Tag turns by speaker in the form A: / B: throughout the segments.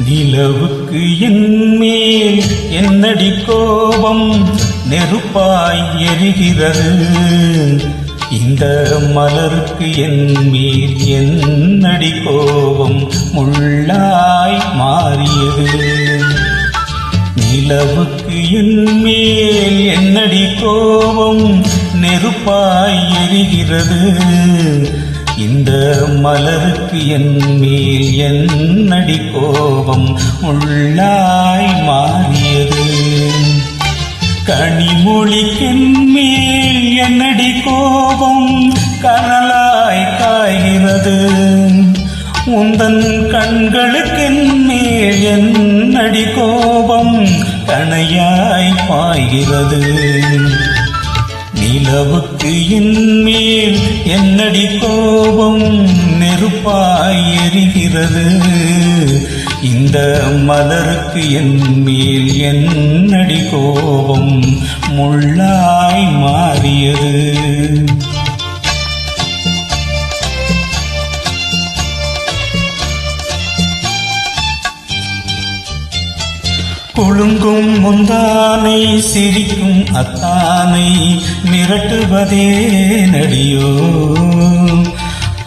A: நிலவுக்கு என்மேல் என்னடி கோபம் நெருப்பாய் எரிகிறது. இந்த மலருக்கு என்மேல் என்னடி கோபம் முள்ளாய் மாறியது. நிலவுக்கு என்மேல் என்னடி கோபம் நெருப்பாய் எரிகிறது. இந்த மலருக்கு என்மேல் என்னடி கோபம் முள்ளாய் மாறியது. கனிமொழிக்கென்மேல் என்னடி கோபம் கனலாய் காய்கிறது. உந்தன் கண்களுக்கென்மேல் என்னடி கோபம் கணையாய் பாய்கிறது. நிலவுக்கு என்மேல் என்னடி கோபம் நெருப்பாய் எரிகிறது. இந்த மலருக்கு என்மேல் என்னடி கோபம் முள்ளாய் மாறியது. குலுங்கும் முந்தானை சிரிக்கும் அத்தானை மிரட்டுவதே நடியோ.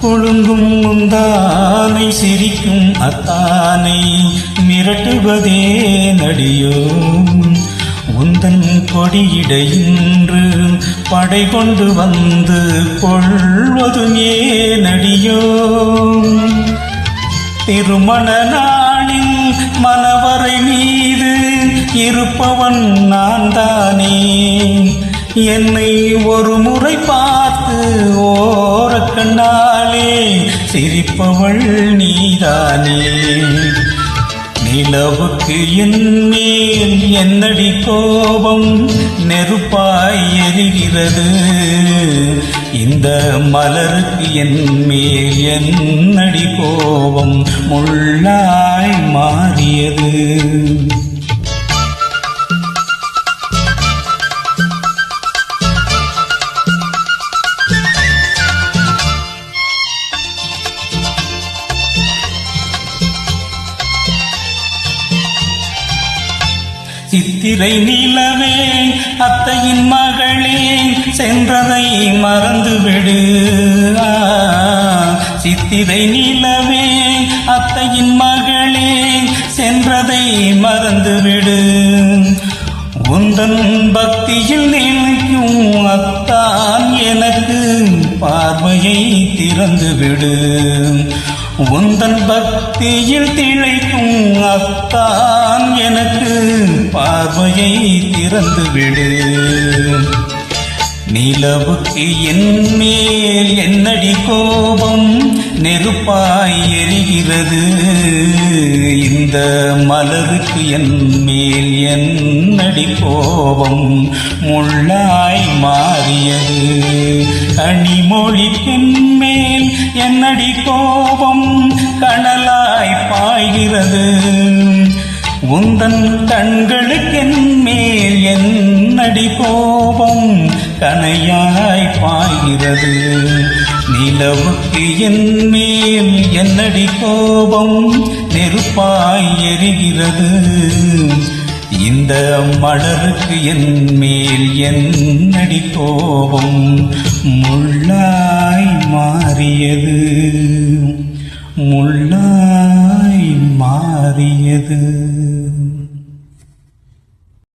A: குலுங்கும் முந்தானை சிரிக்கும் அத்தானை மிரட்டுவதே நடியோ. உந்தன் கொடியிடையின்று படை கொண்டு வந்து கொள்வதுமே நடியோ. திருமண நாளில் மணவரை மீது இருப்பவன் நான் தானே. என்னை ஒரு முறை பார்த்து ஓரக்கண்ணாலே சிரிப்பவள் நீதானே. நிலவுக்கு என்மேல் என்னடி கோபம் நெருப்பாய் எரிகிறது. இந்த மலருக்கு என்மேல் என்னடி கோபம் முள்ளாய் மாறியது. சித்திரை நிலவே அத்தையின் மகளே சென்றதை மறந்துவிடு. சித்திரை நிலவே அத்தையின் மகளே சென்றதை மறந்துவிடு. உந்தன் பக்தியில் நினைக்கும் அத்தான் எனக்கு பார்வையை திறந்துவிடு. உந்தன் பக்தியில் திளைக்கும் அத்தான் எனக்கு பார்வையை திறந்துவிடு. நிலவுக்கு என்மேல் என்னடி கோபம் நெருப்பாய் எரிகிறது. இந்த மலருக்கு என்மேல் என்னடி கோபம் முள்ளாய் மாறியது. கனிமொழிக்கென்மேல் என்னடி கோபம் கனலாய் பாய்கிறது. உந்தன் கண்களுக்கென்மேல் என்னடி கோபம் கணையாய் பாய்கிறது. நிலவுக்கு என்மேல் என்னடி கோபம் நெருப்பாய் எரிகிறது. இந்த மலருக்கு என்மேல் என்னடி கோபம் முள்ளாய் மாறியது. முள்ளாய் மாறியது.